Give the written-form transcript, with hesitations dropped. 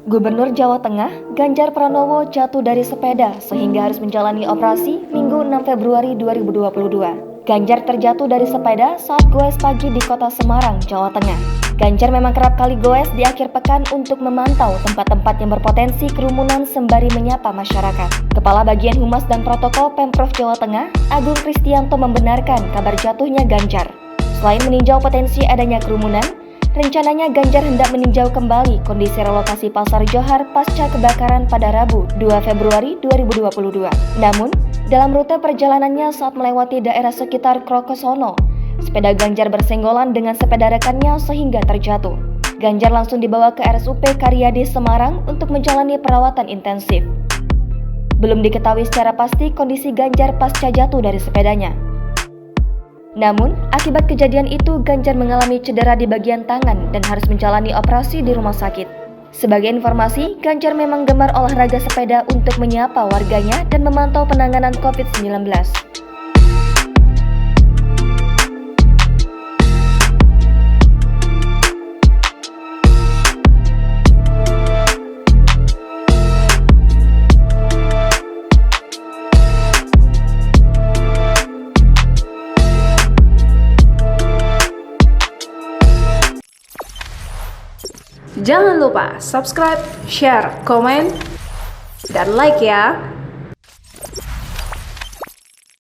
Gubernur Jawa Tengah, Ganjar Pranowo jatuh dari sepeda sehingga harus menjalani operasi Minggu 6 Februari 2022. Ganjar terjatuh dari sepeda saat goes pagi di kota Semarang, Jawa Tengah. Ganjar memang kerap kali goes di akhir pekan untuk memantau tempat-tempat yang berpotensi kerumunan sembari menyapa masyarakat. Kepala Bagian Humas dan Protokol Pemprov Jawa Tengah, Agung Kristianto membenarkan kabar jatuhnya Ganjar. Selain meninjau potensi adanya kerumunan, rencananya Ganjar hendak meninjau kembali kondisi relokasi Pasar Johar pasca kebakaran pada Rabu 2 Februari 2022. Namun, dalam rute perjalanannya saat melewati daerah sekitar Krokosono, sepeda Ganjar bersenggolan dengan sepeda rekannya sehingga terjatuh. Ganjar langsung dibawa ke RSUP Karyadi Semarang untuk menjalani perawatan intensif. Belum diketahui secara pasti kondisi Ganjar pasca jatuh dari sepedanya. Namun, akibat kejadian itu Ganjar mengalami cedera di bagian tangan dan harus menjalani operasi di rumah sakit. Sebagai informasi, Ganjar memang gemar olahraga sepeda untuk menyapa warganya dan memantau penanganan COVID-19. Jangan lupa subscribe, share, komen, dan like ya.